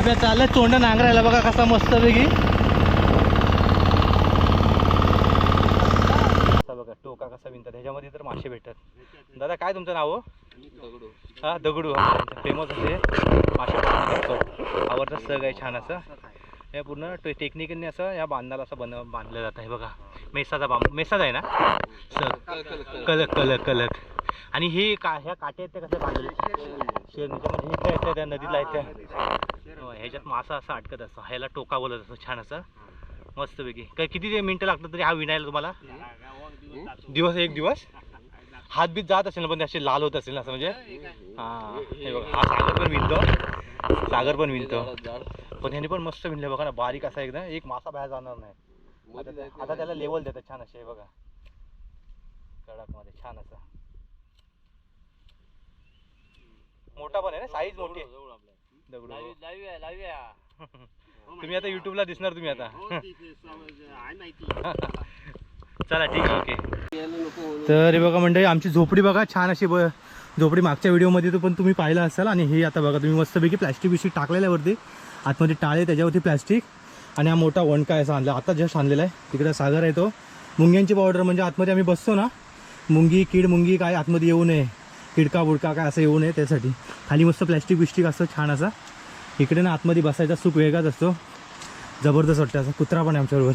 बाब्या चाललं तोंड नांगरायला बघा कसा मस्त पैकी बघा टोका कसा विणतात ह्याच्यामध्ये तर मासे भेटतात। दादा काय तुमचं नाव? दगडू। हा दगडू फेमस असे मासे आवडतं सग आहे छान असं हे पूर्ण टेक्निकने असं या बांधाला असं बांधलं जातं आहे बघा। मेसाचा बांबू मेसाचा आहे ना सग कलक कलक कलक आणि हे ह्या काटे आहेत ते कसे बांधले शेरणीच्या म्हणजे हे काय येतं त्या नदीला आहेत ह्याच्यात मासा असा अटकत असतो ह्याला टोका बोलत असतो छान असं मस्तपैकी। काय किती मिनटं लागतात तरी हा विणायला तुम्हाला? दिवस एक दिवस हात बीत जात असेल ना पण असे लाल होत असेल ना असं म्हणजे हां हे बघा हा सागर पण विणतो पण ह्याने पण मस्त विणले बघा ना बारीक असा एकदम एक मासा बाहेर जाणार नाही। आता त्याला लेवल देतात छान असे बघा कडक मध्ये छान असं मोठा पण आहे ना साईज मोठी आहे दगडू तुम्ही आता युट्यूबला दिसणार तुम्ही आता चला ठीक आहे ओके। तर हे बघा मंडळी आमची झोपडी बघा छान अशी झोपडी मागच्या व्हिडिओमध्ये तो पण तुम्ही पाहिला असाल आणि हे आता बघा तुम्ही मस्तपैकी प्लॅस्टिक बिस्टिक टाकलेल्या वरती आतमध्ये टाळे त्याच्यावरती प्लॅस्टिक आणि हा मोठा वणका असा आणला आता जस्ट आणलेला आहे। तिकडे सागर आहे तो मुंग्यांची पावडर म्हणजे आतमध्ये आम्ही बसतो ना मुंगी कीड मुंगी काय आतमध्ये येऊ नये किडका बुडका काय असं येऊ नये त्यासाठी खाली मस्त प्लॅस्टिक बिस्टिक असतं छान असा। इकडे ना आतमध्ये बसायचा सुख वेगळाच असतो जबरदस्त वाटतं असं कुत्रा पण आहे आमच्याबरोबर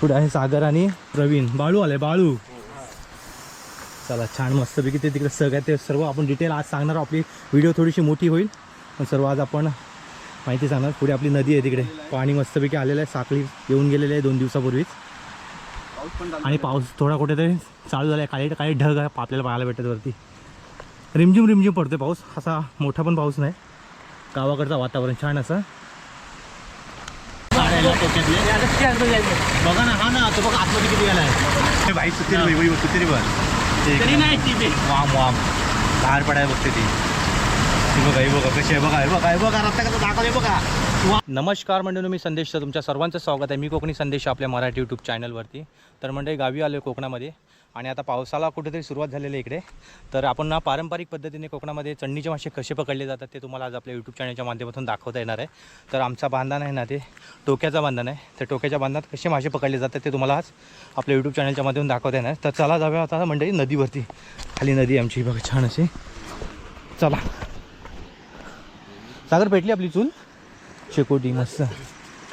पुढे आहे सागर आणि प्रवीण बाळू आले बाळू चला छान मस्तपैकी ते तिकडे सगळं ते सर्व आपण डिटेल आज सांगणार आपली व्हिडिओ थोडीशी मोठी होईल पण सर्व आज आपण माहिती सांगणार। पुढे आपली नदी आहे तिकडे पाणी मस्तपैकी आलेलं आहे साखळी येऊन गेलेले आहे 2 दिवसापूर्वीच आणि पाऊस थोडा कुठेतरी चालू झाला आहे काही काही ढग आहे आपल्याला पाहायला भेटत वरती रिमझिम रिमझिम पडतो पाऊस असा मोठा पण पाऊस नाही गावाकडचं वातावरण छान असं बघा ना हा ना तो बघा आतमध्ये किती गेला आहे भाई सुतेरी वाम वाम बाहेर पडायला बघते ती बघा हे बघा कशी आहे बघा हे बघा हे बघा रस्ता कसं दाखवले बघा। नमस्कार मंडळी मी संदेश तुमच्या सर्वांचं स्वागत आहे। मी कोकणी संदेश आपल्या मराठी यूट्यूब चॅनलवरती। तर मंडळी गावी आलो कोकणामध्ये आणि आता पावसाला कुठेतरी सुरुवात झालेली आहे इकडे तर आपण ना पारंपरिक पद्धतीने कोकणामध्ये चणणीचे मासे कसे पकडले जातात ते तुम्हाला आज आपल्या यूट्यूब चॅनलच्या माध्यमातून दाखवता येणार आहे। तर आमचा बांधण आहे ना ते टोक्याचा बांधण आहे त्या टोक्याच्या बांधणात कसे मासे पकडले जातात ते तुम्हाला आज आपल्या यूट्यूब चॅनलच्या माध्यमातून दाखवता येणार आहे। तर चला जाऊया आता मंडळी नदीवरती खाली नदी आमची बघा छान अशी चला सागर पेटली आपली चूल शेकोटी मस्त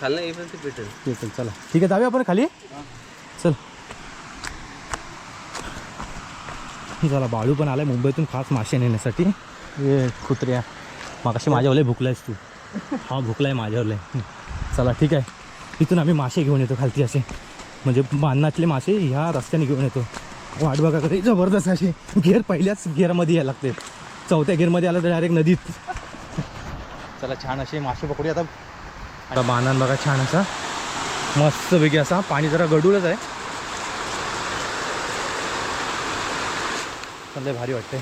खाल्लं पेटेल चला ठीक आहे जाऊया आपण खाली चल चला बाळू पण आलाय मुंबईतून खास मासे नेण्यासाठी हे कुत्र्या मागाशी माझ्यावरले भुकलायस तू हा भुकलाय माझ्यावरले चला ठीक आहे इथून आम्ही मासे घेऊन येतो खालती असे म्हणजे बांधणातले मासे ह्या रस्त्याने घेऊन येतो वाट बघा कधी जबरदस्त असे गेअर पहिल्याच गेअरमध्ये यायला लागते चौथ्या गेअरमध्ये आलं तर डायरेक्ट नदीत चला छान असे मासे पकडूया आता बांधण बघा छान असा मस्तपैकी असा पाणी जरा गडूलच आहे लय भारी वाटते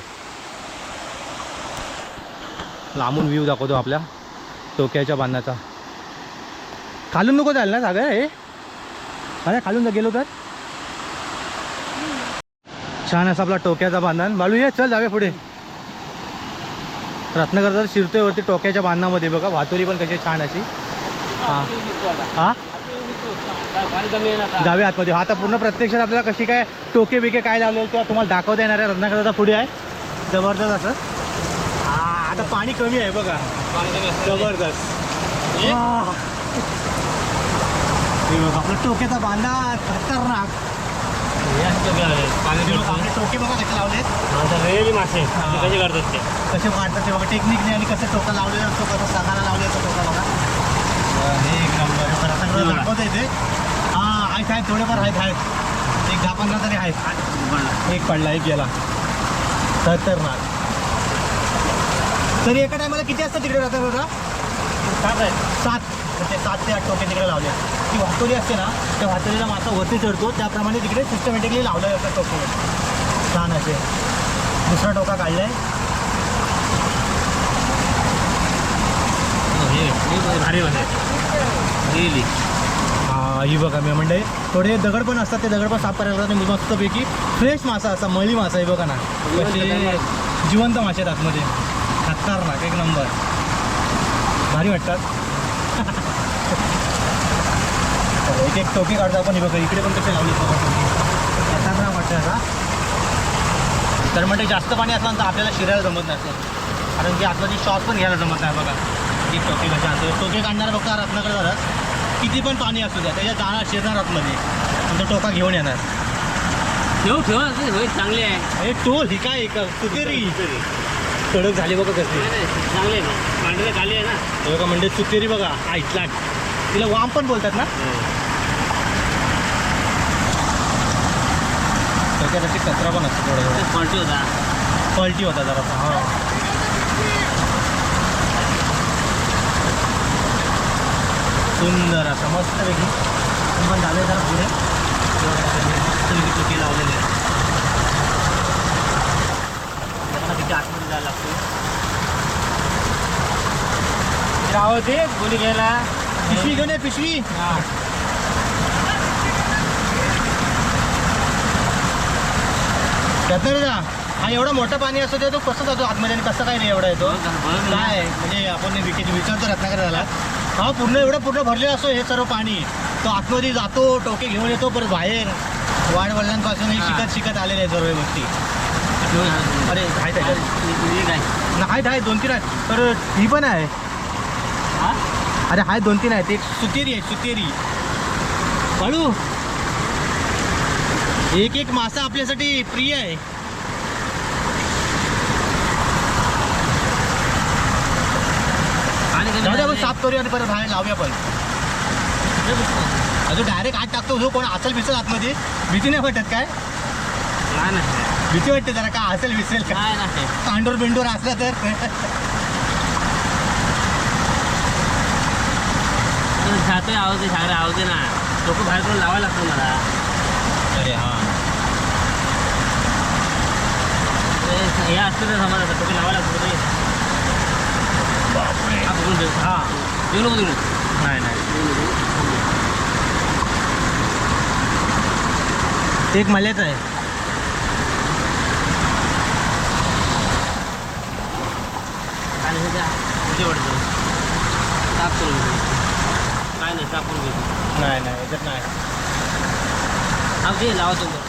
लांबून व्ह्यू दाखवतो आपल्या टोक्याच्या बांधण्याचा खालून नको जायला ना सागर हे अरे खालून गेलो तर छान असा आपला टोक्याचा बांधण बाळू ये चल जाऊया पुढे रत्नागिरीचा शिरतोय वरती टोक्याच्या बांधणामध्ये बघा वातोरी पण कशी छान अशी हां हां जाऊया आतमध्ये आता पूर्ण प्रत्यक्षात आपल्याला कशी काय टोके बिके काय लावले तेव्हा तुम्हाला दाखवता येणार आहे। रत्नागिरीचा पुढे आहे जबरदस्त असं आता पाणी कमी आहे बघा जबरदस्त बघा आपला टोक्याचा बांधा खतरनाक टोके बघा कसे लावलेत मासे कसे काढतात ते कसे काढतात ते बघा टेक्निकने आणि कसं टोका लावलेला असतो कसं सांगायला लावलेला टोका बघा हे एक नंबर दाखवता येते हां आहेत थोडेफार आहेत एक 10-15 तरी आहेत एक पडला एक गेला खतरनाक। तरी एका टायमाला किती असतं तिकडे राहतात बघा 7 ते 7 ते 8 टोके तिकडे लावले ती वातोरी असते ना त्या वातोरीला मासा वरती चढतो त्याप्रमाणे तिकडे सिस्टमॅटिकली लावलं जातं टोके छान असे दुसरा टोका काढलाय ही बघा मी म्हणजे थोडे दगड पण असतात ते दगड पण साफ करायला लागतात मस्तपैकी फ्रेश मासा असा मळी मासा आहे बघा ना कसे जिवंत मासे आहेत आतमध्ये खतरनाक एक नंबर भारी वाटतात. एक एक टोकी काढतो आपण. हे बघा इकडे पण कसे लावले त्याचा ना वाटतं आता. तर म्हणजे जास्त पाणी असलं तर आपल्याला शिरायला जमत नाही, कारण की आतमध्ये शॉट पण घ्यायला जमत नाही. बघा एक टोकी कशा आणतो. टोके काढणारा बघा रत्नाकडे जातात, किती पण पाणी असू द्या त्याच्यात जाणार शिरणार आतमध्ये आणि तो टोका घेऊन येणार. ठेवा चांगले आहे. हे टोल ही काय सुतेरी कडक झाली बघा कशी. चांगले आहे ना, पांढरे खाली आहे ना. हे बघा म्हणजे सुतेरी बघा ऐकला, तिला वाम पण बोलतात ना. त्याच्यासाठी कचरा पण असतो थोडं थोडं. पलटी होता. पलटी होता जरासा. हा सुंदर असं मस्तपैकी पण झालं जरा पुढे मस्तपैकी टोकी लावलेली आहे. तिथे आतमध्ये जायला लागतो. राव ते गोली घ्यायला. पिशवी घेऊन ये पिशवी. त्यातनं हा एवढा मोठा पाणी असतो ते तो कसं जातो आतमध्ये आणि कसं काय नाही एवढा येतो काय म्हणजे आपण विचारतो रत्नागिरीला. हा पूर्ण भरलेला असतो हे सर्व पाणी. तो आतमध्ये जातो, टोके घेऊन येतो, परत बाहेर वाडवडिलांपासून शिकत आलेले आहे सर्व गोष्टी. अरे आहे त्याच्यात आहे 2-3 आहेत. तर ही पण आहे. अरे आहे 2-3 आहेत. एक सुतेरी आहे सुतेरी. बाळू एक एक मासा आपल्यासाठी प्रिय आहे. आपण साफ करूया आणि परत बाहेर लावूया. पण अजून डायरेक्ट आत टाकतो जो कोण असेल बिसेल आतमध्ये. भीती नाही वाटत काय? नाही भीती वाटते जरा का असेल विसरेल का कांडोर बिंडोर असला तर. जातोय आवडते सागरे आवडते ना. लोक बाहेर करून लावायला लागतो मला. अरे हां हे असतं तर समजा टोके लावायला लागतो रे. हां येऊ नको देऊ. नाही एक मल्याचं आहे. आणि हे कुठे वाटतं साफ करून घेऊ. काय नाही साफ करून घेतो. नाही याच्यात नाही. हा ते लावा तुम्ही.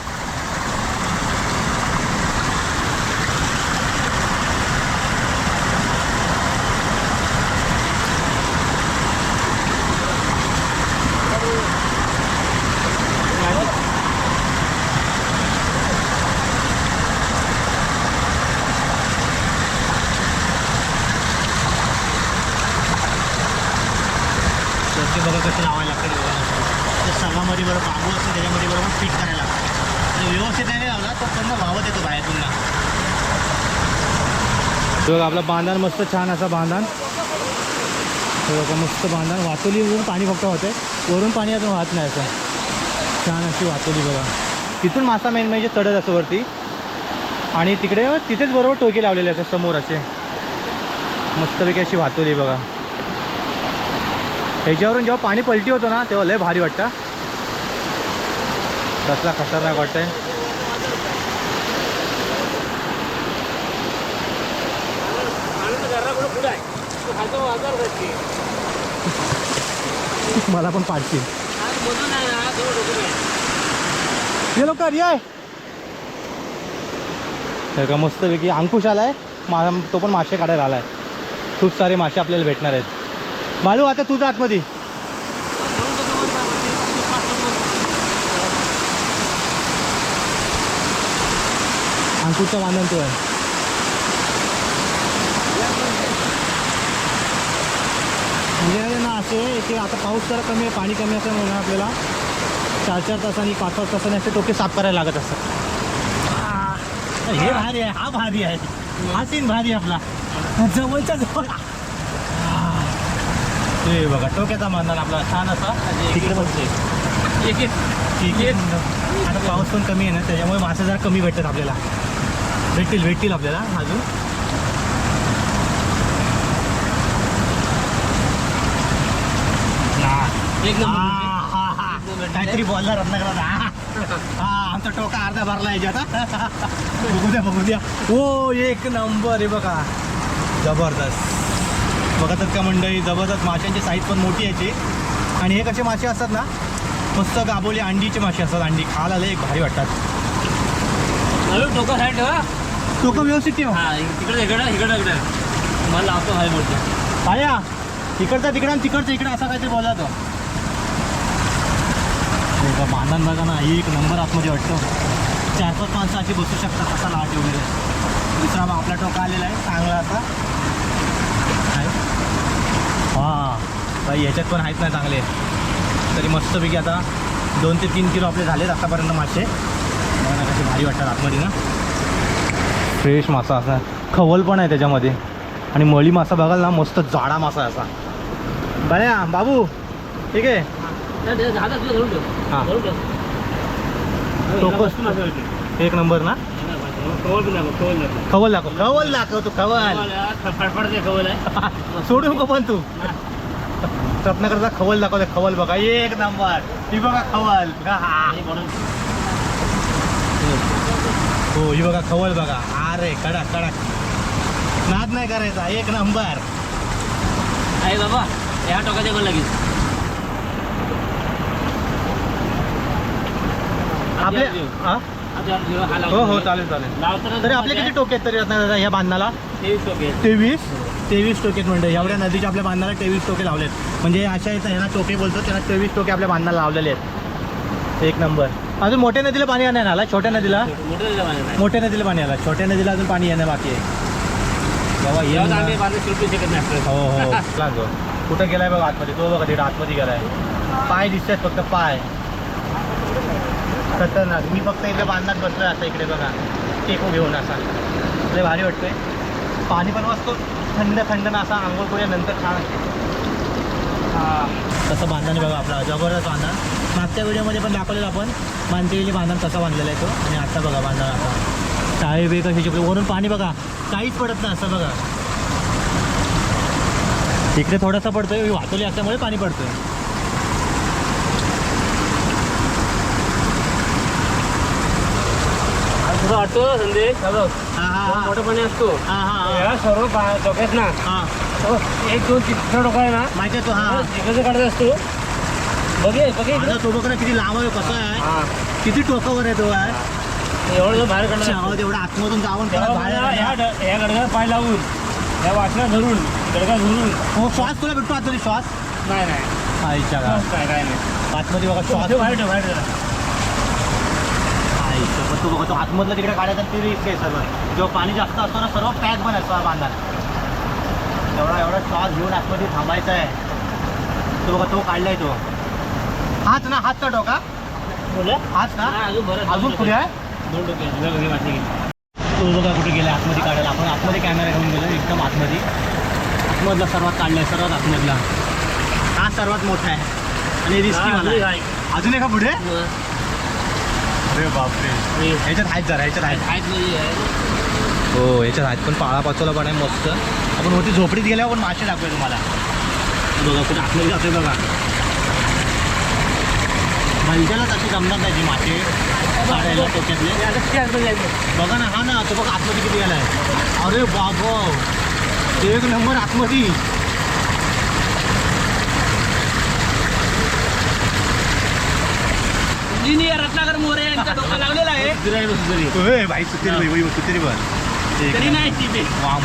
बघा कसं लावायला लागतं. सर्वामध्ये बरोबर बांबू असतो त्याच्यामध्ये बरोबर फिट करायला लागतं. आणि व्यवस्थित नाही लावला तो पुन्हा वावत येतो बाहेर पुन्हा. बघा आपला बांधण मस्त छान असा बांधण. बघा मस्त बांधण. वातोलीवरून पाणी फक्त होते, वरून पाणी अजून वाहत नाही. असं छान अशी वातोली बघा. तिथून मासा मेन म्हणजे चढत असं वरती आणि तिथेच बरोबर टोके लावलेले असतात समोर असे मस्तपैकी अशी वातोली बघा. ह्याच्यावरून जेव्हा पाणी पलटी होतं ना तेव्हा लय भारी वाटतं. कसला खतरनाक वाटतंय. मला पण पाडतील हे लोक. तर का मस्तपैकी अंकुश आलाय. तो पण मासे काढायला आलाय. खूप सारे मासे आपल्याला भेटणार आहेत. बाळू आता तुझं आतमध्ये. अंकुशचा बांधण तो आहे. म्हणजे ना असे की आता पाऊस जरा कमी आहे, पाणी कमी असल्यामुळे ना आपल्याला 4-4 तासांनी 5-5 तासांनी असे टोके साफ करायला लागत असतात. हे भारी आहे. हा भारी आहे. हा सीन भारी आहे आपला जवळच्या जवळ. ते बघा टोक्याचा बांधण आपला छान असा तिकडे बघते. ठीक आहे. आता पाऊस पण कमी आहे ना त्याच्यामुळे मासे जरा कमी भेटतात आपल्याला. भेटतील आपल्याला अजून. काहीतरी बोलला रत्नागिरीला. हा आमचा टोका अर्धा भरला याच्यात. बघू द्या. हो एक नंबर आहे बघा. जबरदस्त. बघतात का मंडळी, जबरदस्त माशांची साईज पण मोठी याची. आणि हे कसे मासे असतात ना, मस्त गाबोली अंडीचे मासे असतात. अंडी खायला लय भारी वाटतात. टोका साईड ठेवा. टोकं व्यवस्थित ठेव. हा तिकडे इकडे मला लावतो भाई बोलतो. पाया इकडचा तिकडं आणि तिकडचं इकडे असा काहीतरी बोलला तो. बांधण बघा ना, एक नंबर आतमध्ये वाटतो. 4-5 माणसं अशी बसू शकतात असा लाट वगैरे. दुसरा आपला टोका आलेला आहे चांगला असा. हां बाई ह्याच्यात पण आहेत ना चांगले. तरी मस्तपैकी आता 2 ते 3 किलो आपले झालेत आतापर्यंत मासे. बघा ना कसे भारी वाटतात आतमध्ये ना. फ्रेश मासा असा, खवल पण आहे त्याच्यामध्ये. आणि मळी मासा बघाल ना, मस्त जाडा मासा आहे असा. बऱ्या बाबू ठीक आहे. हां टोकं एक नंबर ना. खवल दाखव तू खवल. सोडू नको पण तू. रत्नाकरचा खवल दाखवते. खवल बघा एक नंबर. ही बघा खवल. हो ही बघा खवल बघा. अरे कडक नाद नाही करायचा. एक नंबर आहे बाबा. या टोकाचे पण लागेल आपले. हां हो चालेल. तरी आपले किती टोके आहेत तरी रत्नाकर ह्या बांधणाला? 23 टोके म्हणजे एवढ्या नदीच्या आपल्या बांधणाला 23 टोके लावलेत. म्हणजे अशा येतात ह्यांना टोके बोलतो. त्यांना 23 टोके आपल्या बांधणाला लावलेले आहेत. एक नंबर. अजून मोठ्या नदीला पाणी येणार आला. छोट्या नदीला मोठ्या नदीला पाणी आला. छोट्या नदीला अजून पाणी येणं बाकी आहे बाबा. हो लागो. कुठं गेलाय बघा आतमध्ये. तो बघा तिकडे आतमध्ये गेलाय. पाय दिसतात फक्त पाय. खतरनाक. मी फक्त इकडे बांधण्यात बसलोय आता इकडे बघा टेको घेऊन असा. लय भारी वाटतोय. पाणी पण मस्त थंड ना असा. आंघोळ करूया नंतर छान असते. हां तसं बांधण बघा आपला जबरदस्त बांधण. मागच्या व्हिडिओमध्ये पण दाखवलेलं आपण मानतेली बांधण कसा बांधलेला आहे तो. आणि आता बघा बांधण आता टाळे बे कशी चिपले. वरून पाणी बघा काहीच पडत नाही असं बघा. इकडे थोडासा पडतोय. वातोली असल्यामुळे पाणी पडतोय. तुझं वाटतो संदेश मोठं पाणी असतो. सर्व डोक्यात ना. हां 1-2-3 डोका आहे ना माहिती आहे तो. हां तिकडे काढत असतो. बघे तो बघ ना किती लांब आहे कसं आहे. किती टोकावर आहे तो आहे. एवढं बाहेर काढत एवढं आतमधून जाऊन या गडग्यात पाय लावून या वाटल्या धरून गडगा धरून. हो श्वास तुला भेटतो आतमध्ये श्वास नाही आईच्या काय नाही आतमध्ये बघा श्वास बाहेर तू बघा तो आतमधला तिकडे काढायचा ते रिस्क आहे सर्व. जेव्हा पाणी जास्त असतो ना सर्व पॅक पण असतो बांधा. एवढा श्वास घेऊन आतमध्ये थांबायचा आहे. तो बघा तो काढलाय तो. हाच ना हाच का टोका हाच ना. अजून पुढे आहे 2 टोके. तो बघा कुठे गेला आतमध्ये काढायला. आपण आतमध्ये कॅमेरा घेऊन गेलो एकदम आतमध्ये. आतमधला सर्वात काढलाय सर्वात आतमधला. हा सर्वात मोठा आहे आणि रिस्की वाला. अजून एका पुढे. अरे बापरे ह्याच्यात आहेत जरा. ह्याच्यात आहेत हो ह्याच्यात आहेत पण पाळा पाचोला पण आहे मस्त. आपण वरती झोपडीत गेल्यावर पण मासे दाखवूया तुम्हाला. बघा कुठे आतमध्ये जातोय बघा. भलत्यालाच अशी जमणार नाही जी मासे काढायला टोक्यातले. बघा ना. हा ना तो बघा आतमध्ये किती गेला आहे. अरे बाबा एक नंबर आतमध्ये. रत्नाकर मोरे यांचा डोका लागलेला आहे. भाई सुतेरी बघ तरी नाही वाम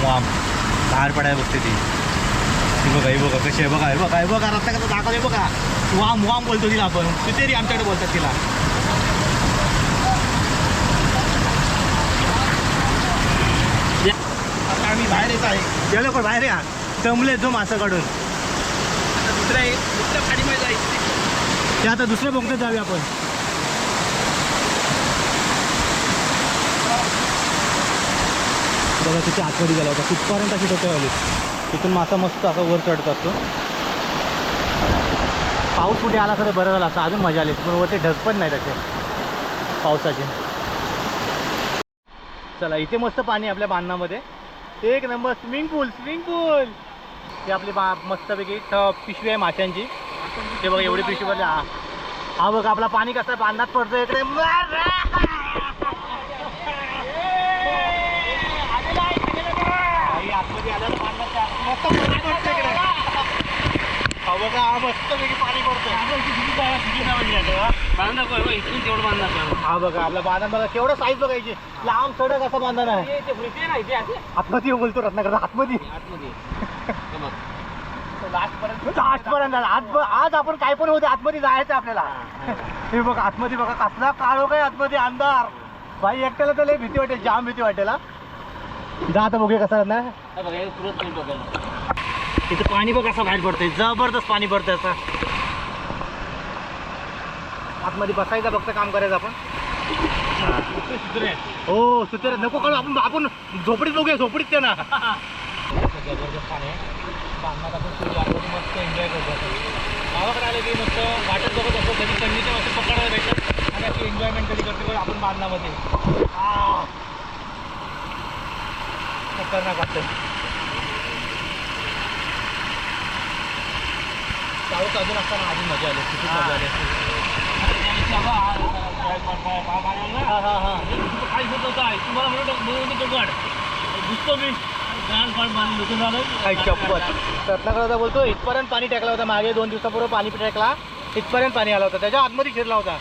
बाहेर पडायला बघते ती. बघा हे बघा कशी आहे बघा. हे बघा रत्नाकर दाखवले बघा. वाम बोलतो तिला आपण. सुतेरी आमच्याकडे बोलतात तिला. आता आम्ही बाहेर येत आहे. गेलो पण बाहेर या जमले जो मासा काढून. दुसऱ्या खाडीमध्ये जायचं. ते आता दुसऱ्या बोगद्यात जाऊया आपण. बघा तिथे आतमध्ये गेला होता. कुठपर्यंत अशी टोक्यावाली. तिथून मासा मस्त असा वर चढत असतो. पाऊस कुठे आला तर बरं झालं असं. अजून मजा आली. पण वरती ढग पण नाही त्याचे पावसाचे. चला इथे मस्त पाणी आपल्या बांधणामध्ये. एक नंबर स्विमिंग पूल. ही आपली मस्तपैकी पिशवी आहे माशांची. ते बघा एवढी पिशवी भरली. हा बघा आपला पाणी कसं बांधण्यात पडतो इकडे. आतमध्ये आलं बांधण्याच्या मस्त मस्त वेगळी पाणी पडतं. बांधा इथून तेवढं बांधा. हा बघा आपला बांधण बघा केवढं साईज बघायची. लांब सडक असं बांधण आहे. आतमध्ये बोलतो रत्नाकर आतमध्ये. लास्ट पर्यंत आज आपण काय पण होते आतमध्ये जायचं आपल्याला. हे बघा आतमध्ये बघा कसला काळो काय आतमध्ये अंधार. भाई एकट्याला तर लय भीती वाटेल, जाम भीती वाटेल. जा आता बघूया कसा ना. तिथं पाणी बघ कसं बाहेर पडतंय, जबरदस्त पाणी पडतंय असं. आतमध्ये बसायचं फक्त काम करायचं आपण. हो सुतर नको काढू आपण झोपडीत बघूया, झोपडीत ते ना. जबरदस्त पाणी आहे. बांधण्यात आपण सुरू मस्त एन्जॉय करतो. गावाकडे आले की मस्त वाटत बघत असतो कधी कंडीचे मस्त पकडायला भेटतात आणि अशी एन्जॉयमेंट कधी करतो आपण बांधण्यामध्ये. खतरनाक वाटतं. पाऊस अजून असताना अजून मजा आली, किती मजा आली. काय होत होता तुम्हाला म्हणून दिसतो मी चप्पल रत्नाकरचा बोलतो इथपर्यंत पाणी टाकला होता. मागे 2 दिवसापूर्वी पाणी टाकला, इथपर्यंत पाणी आला होता, त्याच्या आतमध्ये शिरला होता.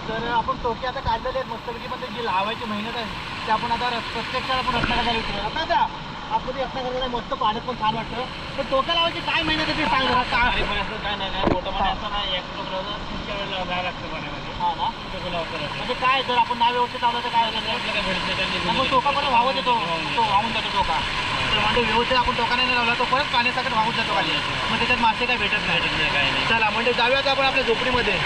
तर आपण टोके आता काढलेले आहेत मस्तपैकी, पण जी लावायची मेहनत आहे ते आपण आता प्रत्यक्षात आपण रत्नाकरला विचारू. आता आपली रत्नाकरला मस्त पाण्यात पण छान वाटतं, पण टोक्या लावायची काय मेहनत आहे ते सांग जरा. काय काय नाही मोठं पाणी असतं ना, एक टोकलं जायला लागतं पाण्यामध्ये. हा ना म्हणजे काय जर आपण नाव व्यवस्थित लावलं तर काय आपण टोका पण वाहून देतो, तो वाहून जातो टोका. तर म्हणजे व्यवस्थित आपण टोकाने नाही लावला तो परत पाण्यासाठी वाहून जातो खाली, मग त्याच्यात मासे काय भेटत नाही. काय नाही. चला म्हणजे जाऊयात आपण आपल्या झोपडीमध्ये.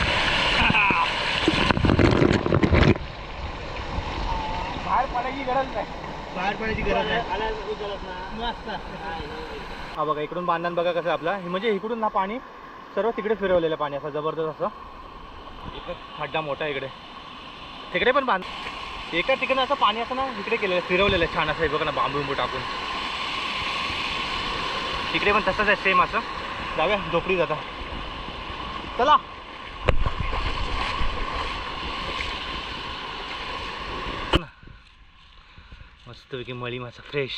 बाहेर पडायची गरज नाही, बाहेर पडायची गरज नाही. हा बघा इकडून बांधण बघा कसं आपला, म्हणजे इकडून ना पाणी सर्व तिकडे फिरवलेलं पाणी असं जबरदस्त असं. इकडे खड्डा मोठा इकडे, तिकडे पण बांध एका ठिकाणी असं पाणी असं ना इकडे केलेलं फिरवलेलं छान असं आहे बघा ना, बांबू बिंबू टाकून. तिकडे पण तसंच आहे सेम असं. जाऊया झोपडी जाता, चला. मस्तपैकी मळी मासा फ्रेश,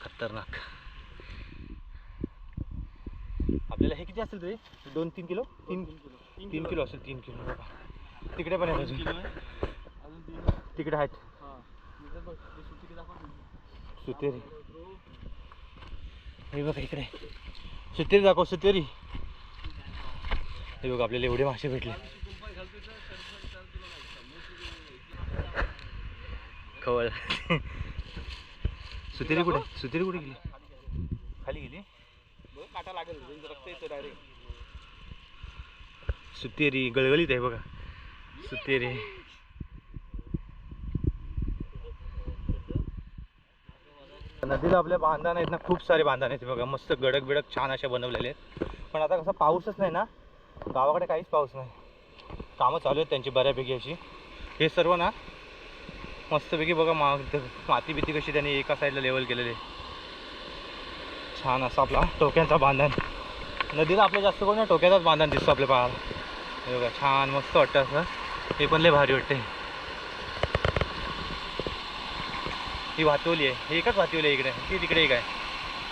खतरनाक. आपल्याला हे किती असेल तरी 2-3 किलो, 3 किलो असेल. 3 किलो बाबा. तिकडे पण आहेत अजून, तिकडे आहेत सुतेरी. हे बघा इकडे सुतेरी दाखव, सुतेरी. हे बघा आपल्याला एवढे मासे भेटले. खवळ. सुतेरी कुठे, सुतेरी कुठे गेली, खाली गेली. काटा लागेल रक्त येतो डायरेक्ट. सुतेरी गळगळीत आहे बघा, सुतेरी. नदीला आपल्या बांधण आहेत ना, खूप सारे बांधण आहेत बघा, मस्त गडक बिडक छान अशा बनवलेले आहेत. पण आता कसं पाऊसच नाही ना, गावाकडे काहीच पाऊस नाही. कामं चालू आहेत त्यांची बऱ्यापैकी अशी. हे सर्व ना मस्तपैकी बघा माती बिती कशी त्यांनी एका साईडला लेवल केलेली. छान असा आपला टोक्यांचा बांधण. नदीला आपल्या जास्त करून टोक्याचाच बांधण दिसतो आपल्या पाहायला. हे बघा छान मस्त वाटतं असं. हे पण लय भारी वाटते. ही वातवली आहे, ही एकच वातवली आहे इकडे, ती तिकडे एक आहे.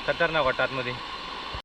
खतरनाक वाटतं आतमध्ये.